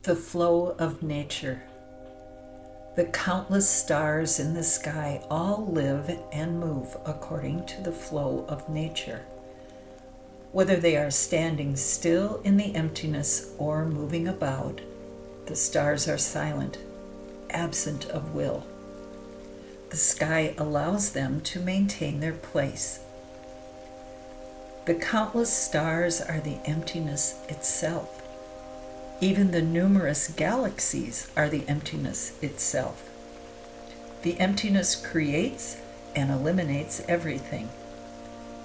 The flow of nature. The countless stars in the sky all live and move according to the flow of nature. Whether they are standing still in the emptiness or moving about, the stars are silent, absent of will. The sky allows them to maintain their place. The countless stars are the emptiness itself. Even the numerous galaxies are the emptiness itself. The emptiness creates and eliminates everything.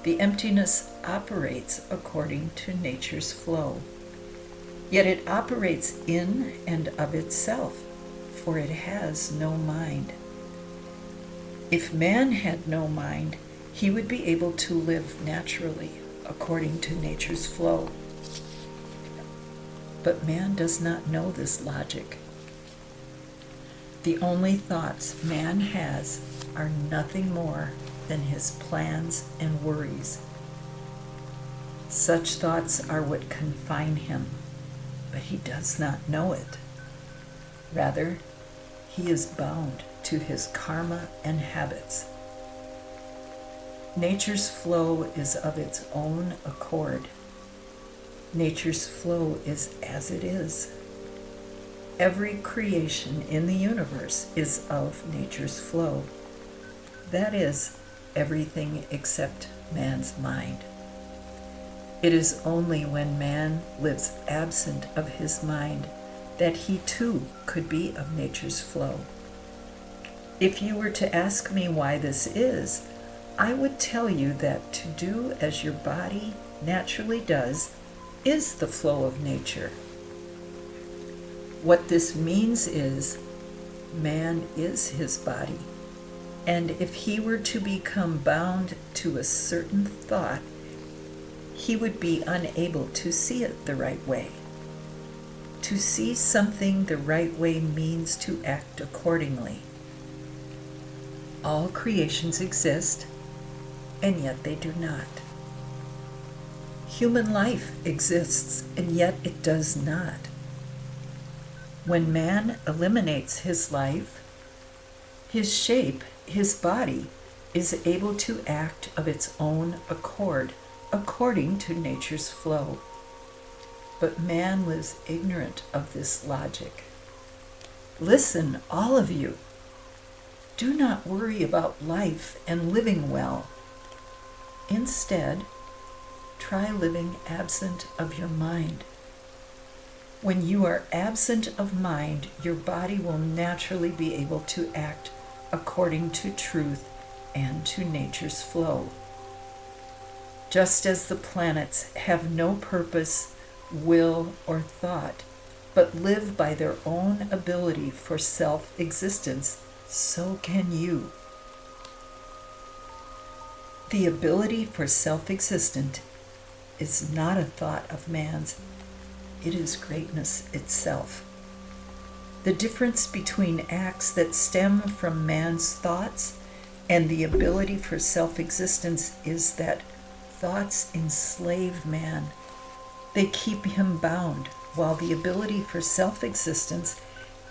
The emptiness operates according to nature's flow. Yet it operates in and of itself, for it has no mind. If man had no mind, he would be able to live naturally according to nature's flow. But man does not know this logic. The only thoughts man has are nothing more than his plans and worries. Such thoughts are what confine him, but he does not know it. Rather, he is bound to his karma and habits. Nature's flow is of its own accord. Nature's flow is as it is. Every creation in the universe is of nature's flow. That is, everything except man's mind. It is only when man lives absent of his mind that he too could be of nature's flow. If you were to ask me why this is, I would tell you that to do as your body naturally does is the flow of nature. What this means is, man is his body, and if he were to become bound to a certain thought, he would be unable to see it the right way. To see something the right way means to act accordingly. All creations exist, and yet they do not. Human life exists, and yet it does not. When man eliminates his life, his shape, his body, is able to act of its own accord, according to nature's flow. But man lives ignorant of this logic. Listen, all of you. Do not worry about life and living well. Instead, try living absent of your mind. When you are absent of mind, your body will naturally be able to act according to truth and to nature's flow. Just as the planets have no purpose, will, or thought, but live by their own ability for self-existence, so can you. The ability for self-existence is not a thought of man's, it is greatness itself. The difference between acts that stem from man's thoughts and the ability for self-existence is that thoughts enslave man. They keep him bound, while the ability for self-existence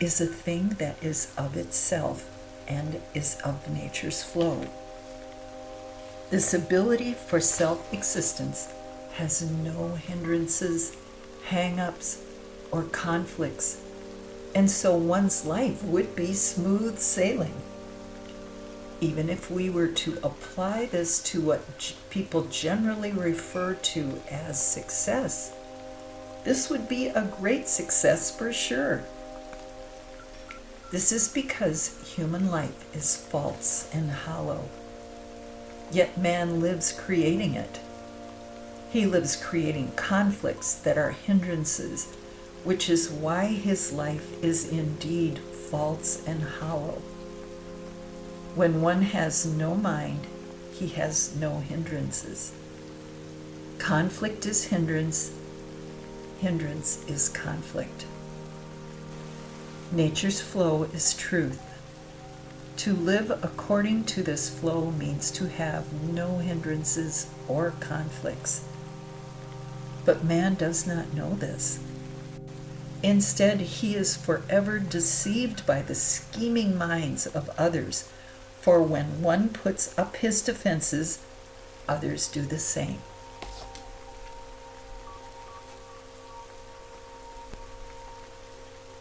is a thing that is of itself and is of nature's flow. This ability for self-existence has no hindrances, hang-ups, or conflicts, and so one's life would be smooth sailing. Even if we were to apply this to what people generally refer to as success, this would be a great success for sure. This is because human life is false and hollow. Yet man lives creating it. He lives creating conflicts that are hindrances, which is why his life is indeed false and hollow. When one has no mind, he has no hindrances. Conflict is hindrance, hindrance is conflict. Nature's flow is truth. To live according to this flow means to have no hindrances or conflicts. But man does not know this. Instead, he is forever deceived by the scheming minds of others, for when one puts up his defenses, others do the same.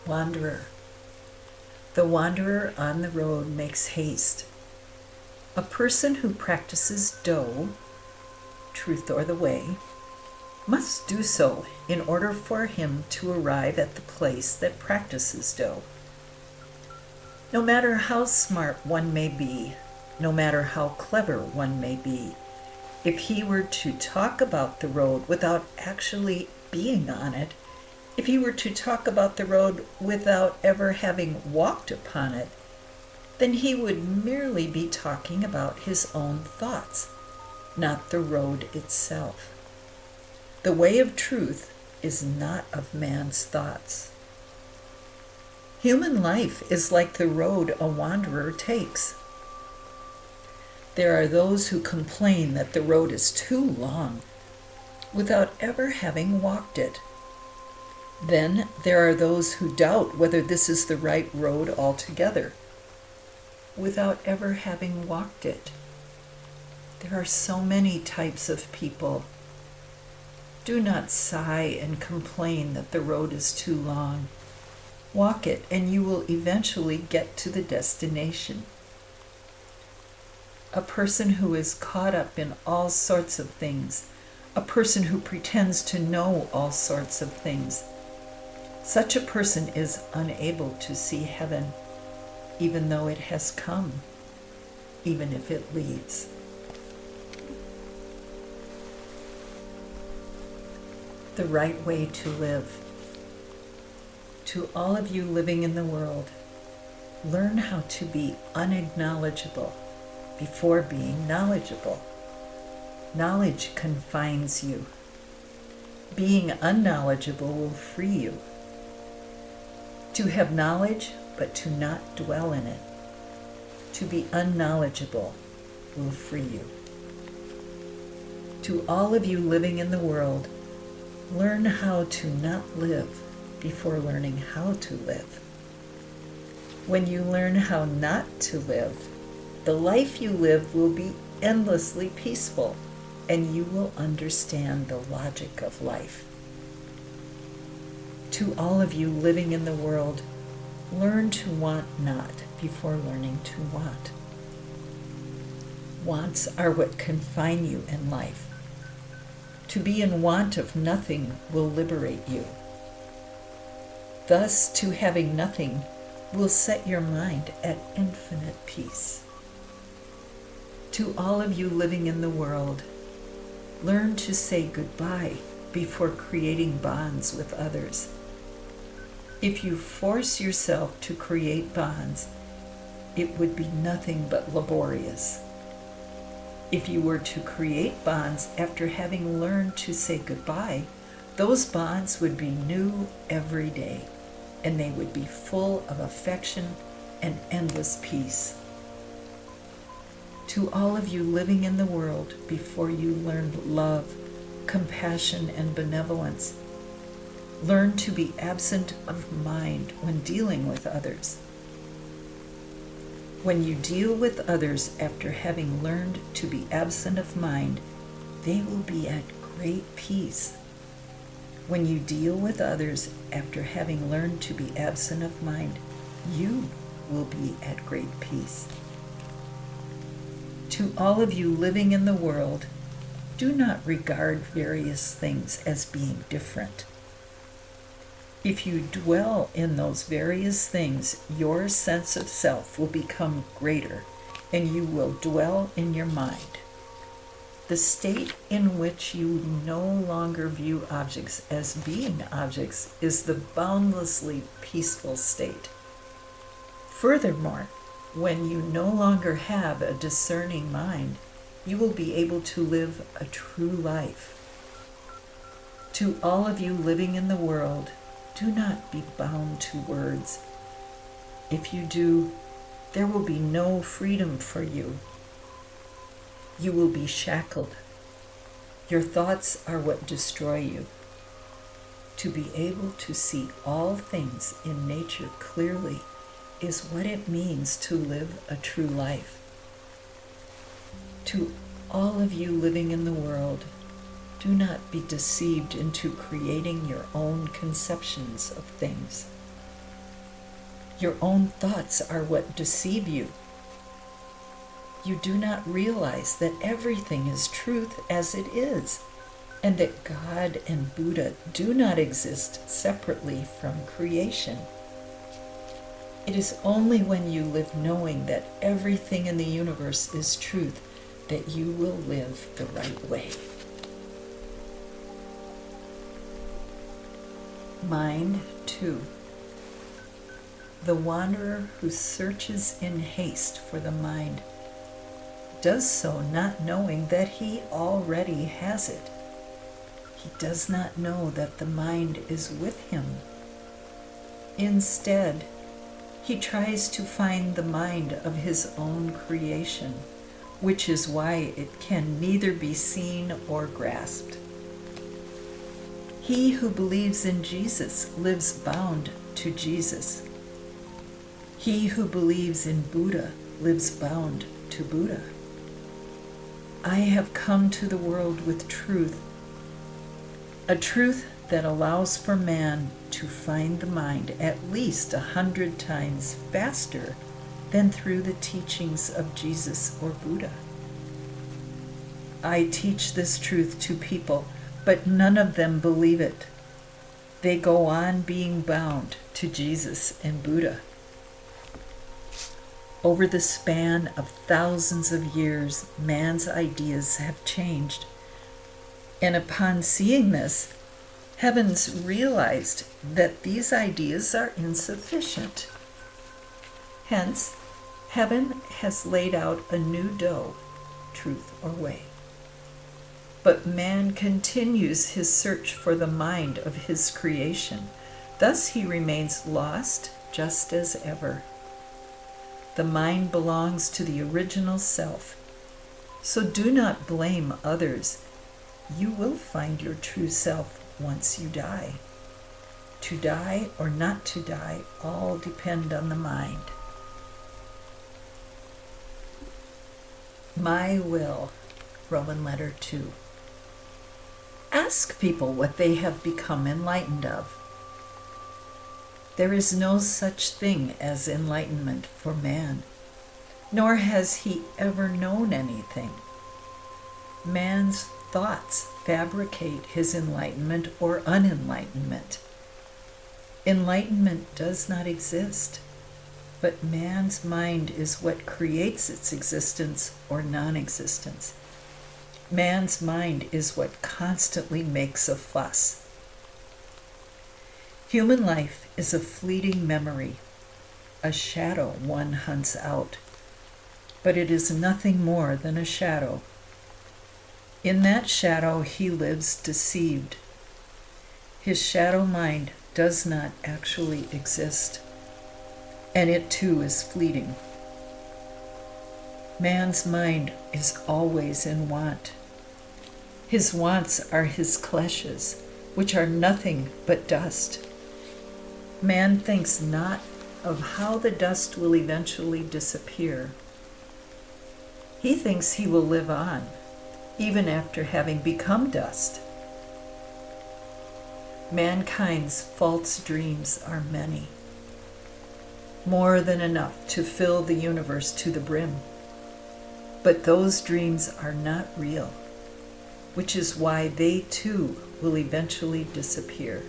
Wanderer. The wanderer on the road makes haste. A person who practices Do, truth or the way, must do so in order for him to arrive at the place that practices Do. No matter how smart one may be, no matter how clever one may be, if he were to talk about the road without actually being on it, if he were to talk about the road without ever having walked upon it, then he would merely be talking about his own thoughts, not the road itself. The way of truth is not of man's thoughts. Human life is like the road a wanderer takes. There are those who complain that the road is too long without ever having walked it. Then there are those who doubt whether this is the right road altogether without ever having walked it. There are so many types of people. Do not sigh and complain that the road is too long. Walk it, and you will eventually get to the destination. A person who is caught up in all sorts of things, a person who pretends to know all sorts of things, such a person is unable to see heaven, even though it has come, even if it leaves. The right way to live. To all of you living in the world, learn how to be unacknowledgeable before being knowledgeable. Knowledge confines you. Being unknowledgeable will free you. To have knowledge, but to not dwell in it. To be unknowledgeable will free you. To all of you living in the world, learn how to not live before learning how to live. When you learn how not to live, the life you live will be endlessly peaceful, and you will understand the logic of life. To all of you living in the world, learn to want not before learning to want. Wants are what confine you in life. To be in want of nothing will liberate you. Thus, to having nothing will set your mind at infinite peace. To all of you living in the world, learn to say goodbye before creating bonds with others. If you force yourself to create bonds, it would be nothing but laborious. If you were to create bonds after having learned to say goodbye, those bonds would be new every day, and they would be full of affection and endless peace. To all of you living in the world before you learned love, compassion, and benevolence, learn to be absent of mind when dealing with others. When you deal with others after having learned to be absent of mind, they will be at great peace. When you deal with others after having learned to be absent of mind, you will be at great peace. To all of you living in the world, do not regard various things as being different. If you dwell in those various things, your sense of self will become greater, and you will dwell in your mind. The state in which you no longer view objects as being objects is the boundlessly peaceful state. Furthermore, when you no longer have a discerning mind, you will be able to live a true life. To all of you living in the world, do not be bound to words. If you do, there will be no freedom for you. You will be shackled. Your thoughts are what destroy you. To be able to see all things in nature clearly is what it means to live a true life. To all of you living in the world, do not be deceived into creating your own conceptions of things. Your own thoughts are what deceive you. You do not realize that everything is truth as it is, and that God and Buddha do not exist separately from creation. It is only when you live knowing that everything in the universe is truth that you will live the right way. Mind 2. The wanderer who searches in haste for the mind does so not knowing that he already has it. He does not know that the mind is with him. Instead, he tries to find the mind of his own creation, which is why it can neither be seen or grasped. He who believes in Jesus lives bound to Jesus. He who believes in Buddha lives bound to Buddha. I have come to the world with truth, a truth that allows for man to find the mind at least 100 times faster than through the teachings of Jesus or Buddha. I teach this truth to people, but none of them believe it. They go on being bound to Jesus and Buddha. Over the span of thousands of years, man's ideas have changed. And upon seeing this, heavens realized that these ideas are insufficient. Hence, heaven has laid out a new dough, truth or way. But man continues his search for the mind of his creation. Thus he remains lost just as ever. The mind belongs to the original self. So do not blame others. You will find your true self once you die. To die or not to die all depend on the mind. My will, Roman letter 2. Ask people what they have become enlightened of. There is no such thing as enlightenment for man, nor has he ever known anything. Man's thoughts fabricate his enlightenment or unenlightenment. Enlightenment does not exist, but man's mind is what creates its existence or non-existence. Man's mind is what constantly makes a fuss. Human life is a fleeting memory, a shadow one hunts out, but it is nothing more than a shadow. In that shadow he lives deceived. His shadow mind does not actually exist, and it too is fleeting. Man's mind is always in want. His wants are his kleshas, which are nothing but dust. Man thinks not of how the dust will eventually disappear. He thinks he will live on, even after having become dust. Mankind's false dreams are many, more than enough to fill the universe to the brim. But those dreams are not real, which is why they too will eventually disappear.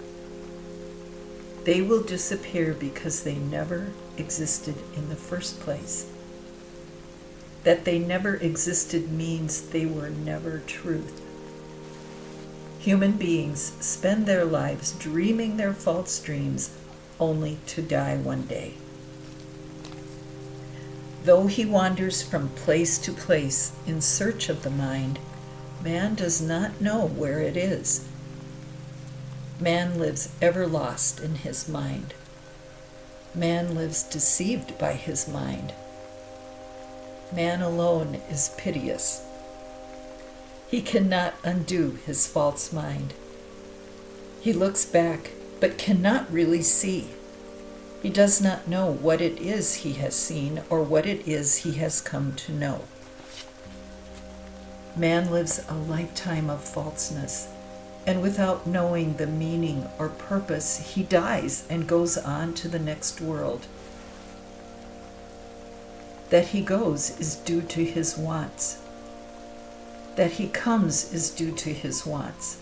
They will disappear because they never existed in the first place. That they never existed means they were never truth. Human beings spend their lives dreaming their false dreams only to die one day. Though he wanders from place to place in search of the mind, man does not know where it is. Man lives ever lost in his mind. Man lives deceived by his mind. Man alone is piteous. He cannot undo his false mind. He looks back, but cannot really see. He does not know what it is he has seen or what it is he has come to know. Man lives a lifetime of falseness, and without knowing the meaning or purpose, he dies and goes on to the next world. That he goes is due to his wants. That he comes is due to his wants.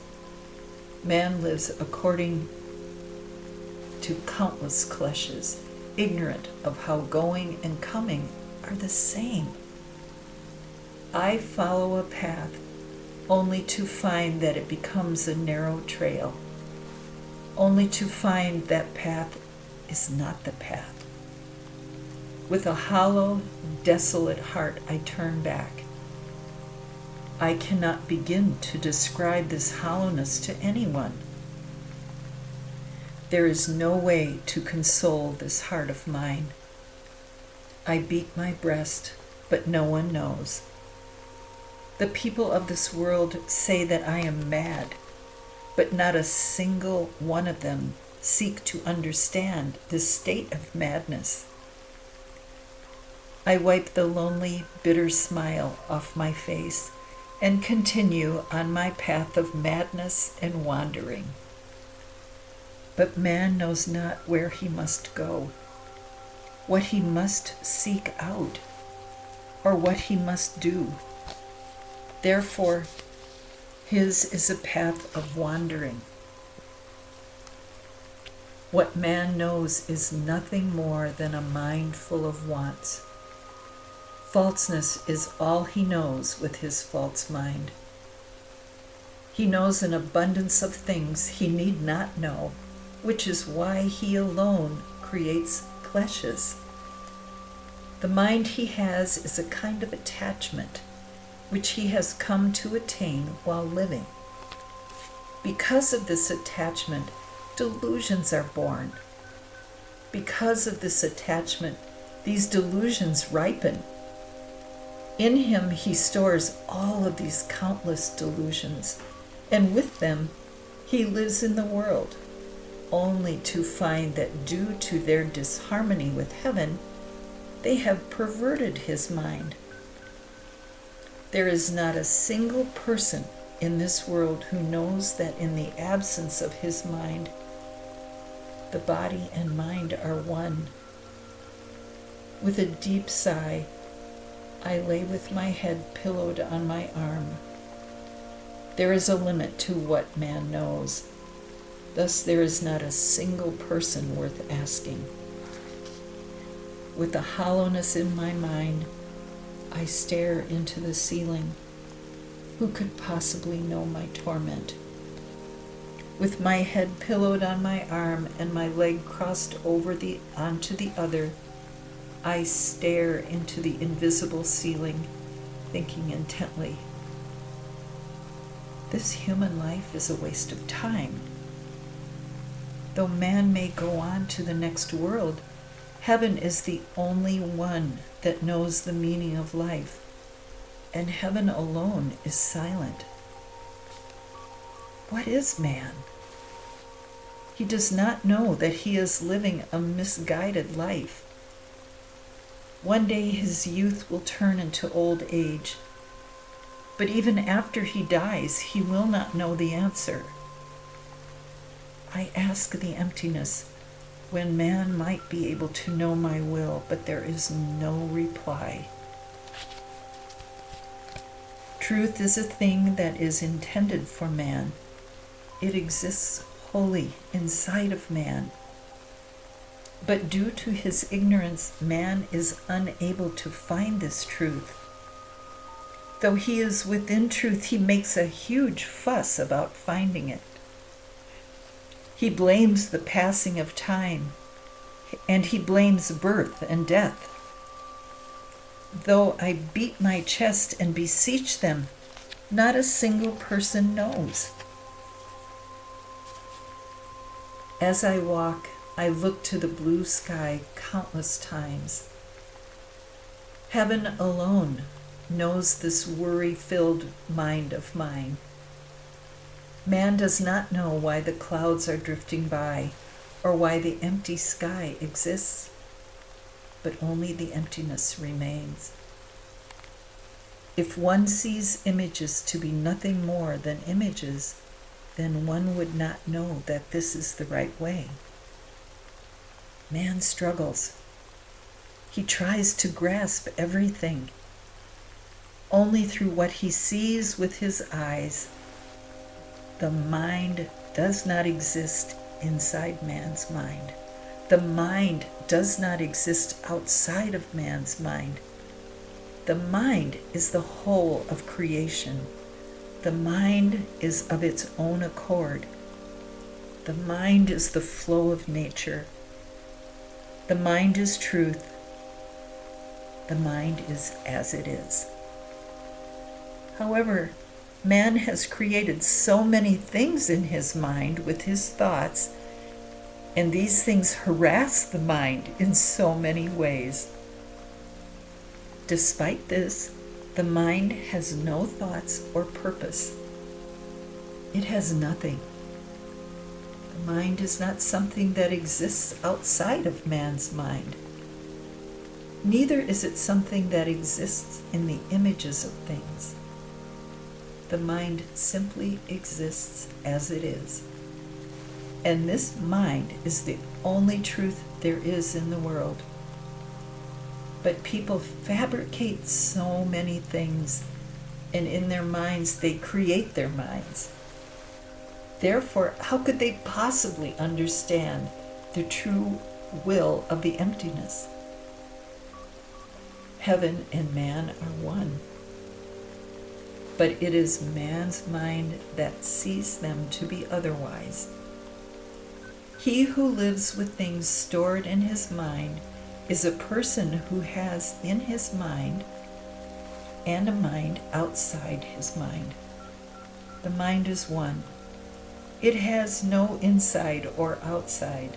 Man lives according to countless kleshes, ignorant of how going and coming are the same. I follow a path only to find that it becomes a narrow trail, only to find that path is not the path. With a hollow, desolate heart, I turn back. I cannot begin to describe this hollowness to anyone. There is no way to console this heart of mine. I beat my breast, but no one knows. The people of this world say that I am mad, but not a single one of them seek to understand this state of madness. I wipe the lonely, bitter smile off my face and continue on my path of madness and wandering. But man knows not where he must go, what he must seek out, or what he must do. Therefore, his is a path of wandering. What man knows is nothing more than a mind full of wants. Falseness is all he knows with his false mind. He knows an abundance of things he need not know, which is why he alone creates kleshes. The mind he has is a kind of attachment, which he has come to attain while living. Because of this attachment, delusions are born. Because of this attachment, these delusions ripen. In him he stores all of these countless delusions, and with them he lives in the world, only to find that due to their disharmony with heaven, they have perverted his mind. There is not a single person in this world who knows that in the absence of his mind, the body and mind are one. With a deep sigh, I lay with my head pillowed on my arm. There is a limit to what man knows. Thus there is not a single person worth asking. With a hollowness in my mind, I stare into the ceiling. Who could possibly know my torment? With my head pillowed on my arm and my leg crossed over onto the other, I stare into the invisible ceiling, thinking intently. This human life is a waste of time. Though man may go on to the next world, heaven is the only one that knows the meaning of life, and heaven alone is silent. What is man? He does not know that he is living a misguided life. One day his youth will turn into old age, but even after he dies, he will not know the answer. I ask the emptiness, when man might be able to know my will, but there is no reply. Truth is a thing that is intended for man. It exists wholly inside of man. But due to his ignorance, man is unable to find this truth. Though he is within truth, he makes a huge fuss about finding it. He blames the passing of time, and he blames birth and death. Though I beat my chest and beseech them, not a single person knows. As I walk, I look to the blue sky countless times. Heaven alone knows this worry-filled mind of mine. Man does not know why the clouds are drifting by or why the empty sky exists, but only the emptiness remains. If one sees images to be nothing more than images, then one would not know that this is the right way. Man struggles. He tries to grasp everything. Only through what he sees with his eyes. The mind does not exist inside man's mind. The mind does not exist outside of man's mind. The mind is the whole of creation. The mind is of its own accord. The mind is the flow of nature. The mind is truth. The mind is as it is. However, man has created so many things in his mind with his thoughts, and these things harass the mind in so many ways. Despite this, the mind has no thoughts or purpose. It has nothing. The mind is not something that exists outside of man's mind. Neither is it something that exists in the images of things. The mind simply exists as it is. And this mind is the only truth there is in the world. But people fabricate so many things, and in their minds they create their minds. Therefore, how could they possibly understand the true will of the emptiness? Heaven and man are one. But it is man's mind that sees them to be otherwise. He who lives with things stored in his mind is a person who has in his mind and a mind outside his mind. The mind is one. It has no inside or outside.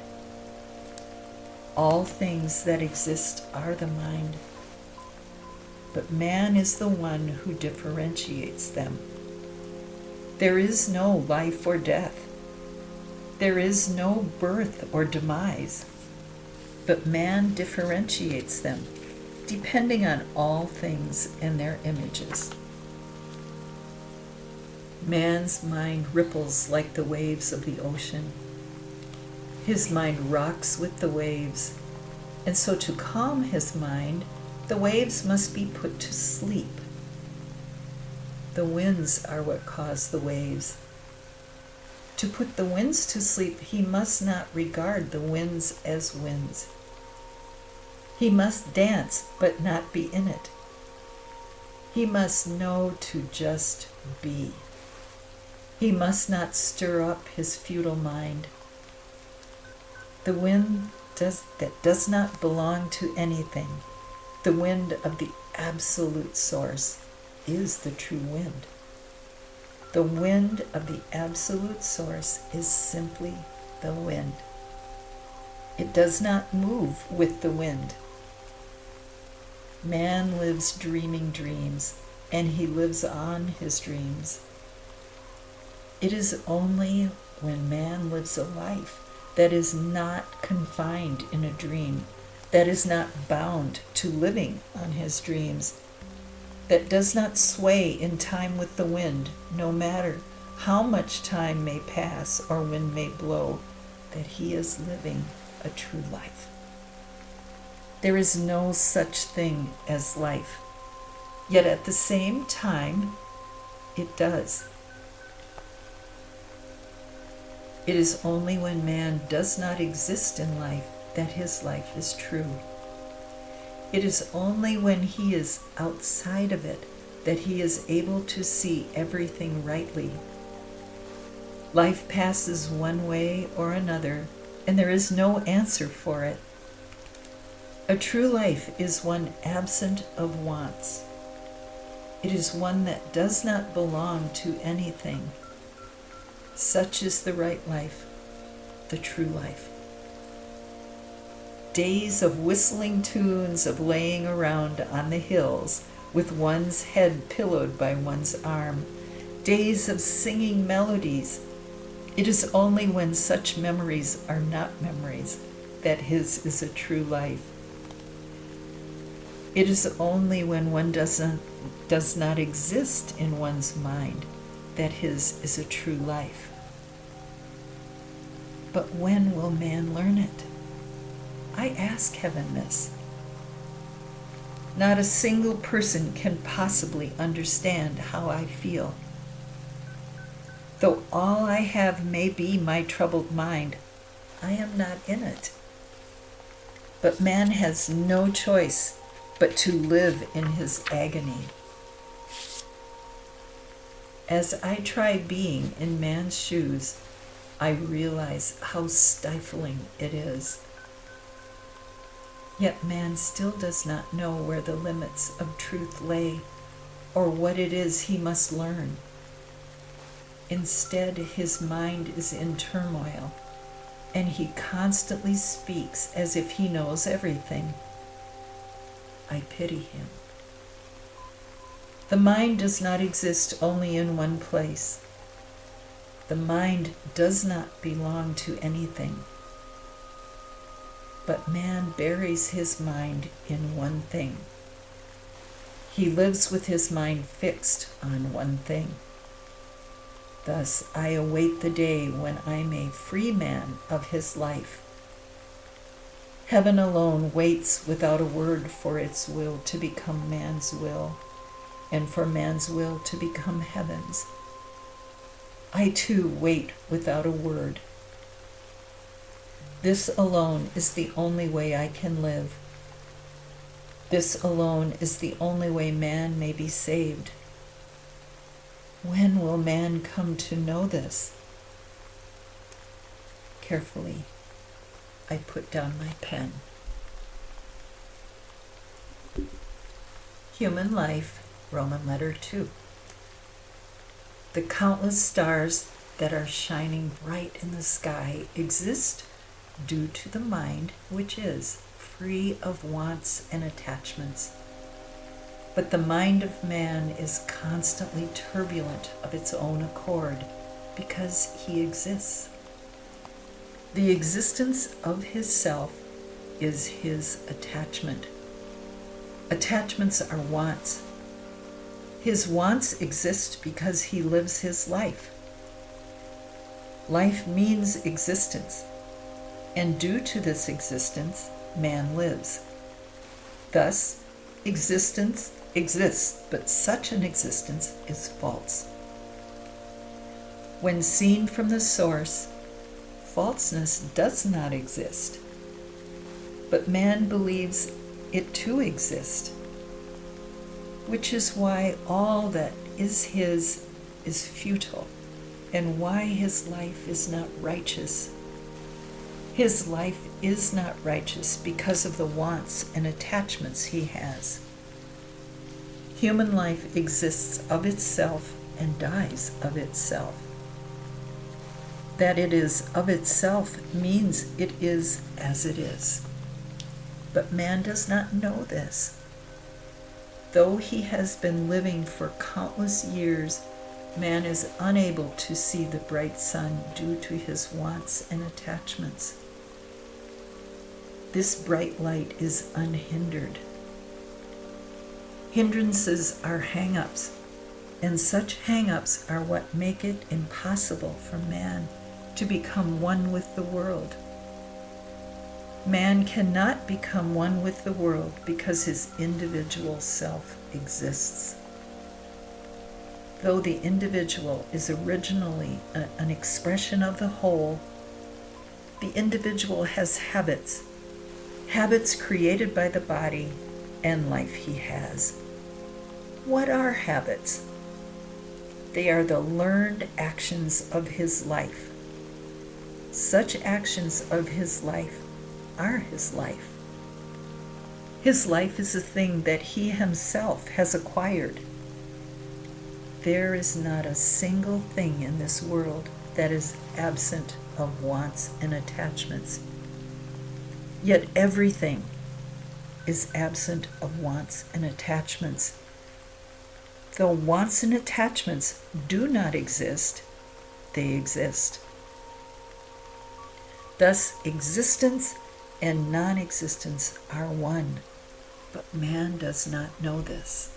All things that exist are the mind. But man is the one who differentiates them. There is no life or death. There is no birth or demise. But man differentiates them, depending on all things and their images. Man's mind ripples like the waves of the ocean. His mind rocks with the waves, and so to calm his mind, the waves must be put to sleep. The winds are what cause the waves. To put the winds to sleep, he must not regard the winds as winds. He must dance, but not be in it. He must know to just be. He must not stir up his futile mind. The wind that does not belong to anything, the wind of the absolute source, is the true wind. The wind of the absolute source is simply the wind. It does not move with the wind. Man lives dreaming dreams, and he lives on his dreams. It is only when man lives a life that is not confined in a dream, that is not bound to living on his dreams, that does not sway in time with the wind, no matter how much time may pass or wind may blow, that he is living a true life. There is no such thing as life, yet at the same time, it does. It is only when man does not exist in life that his life is true. It is only when he is outside of it that he is able to see everything rightly. Life passes one way or another, and there is no answer for it. A true life is one absent of wants. It is one that does not belong to anything. Such is the right life, the true life. Days of whistling tunes, of laying around on the hills with one's head pillowed by one's arm, days of singing melodies. It is only when such memories are not memories that his is a true life. It is only when one does not exist in one's mind that his is a true life. But when will man learn it? I ask heaven this. Not a single person can possibly understand how I feel. Though all I have may be my troubled mind, I am not in it. But man has no choice but to live in his agony. As I try being in man's shoes, I realize how stifling it is. Yet man still does not know where the limits of truth lay, or what it is he must learn. Instead, his mind is in turmoil, and he constantly speaks as if he knows everything. I pity him. The mind does not exist only in one place. The mind does not belong to anything. But man buries his mind in one thing. He lives with his mind fixed on one thing. Thus I await the day when I may free man of his life. Heaven alone waits without a word for its will to become man's will, and for man's will to become heaven's. I too wait without a word. This alone is the only way I can live. This alone is the only way man may be saved. When will man come to know this? Carefully, I put down my pen. Human life, Roman letter 2. The countless stars that are shining bright in the sky exist due to the mind, which is free of wants and attachments. But the mind of man is constantly turbulent of its own accord because he exists. The existence of his self is his attachment. Attachments are wants. His wants exist because he lives his life. Life means existence, and due to this existence, man lives. Thus, existence exists, but such an existence is false. When seen from the source, falseness does not exist, but man believes it too exists, which is why all that is his is futile, and why his life is not righteous. His life is not righteous because of the wants and attachments he has. Human life exists of itself and dies of itself. That it is of itself means it is as it is. But man does not know this. Though he has been living for countless years, man is unable to see the bright sun due to his wants and attachments. This bright light is unhindered. Hindrances are hang-ups, and such hang-ups are what make it impossible for man to become one with the world. Man cannot become one with the world because his individual self exists. Though the individual is originally an expression of the whole, the individual has habits created by the body and life he has. What are habits? They are the learned actions of his life. Such actions of his life are his life. His life is a thing that he himself has acquired. There is not a single thing in this world that is absent of wants and attachments. Yet everything is absent of wants and attachments. Though wants and attachments do not exist, they exist. Thus, existence and non existence are one. But man does not know this.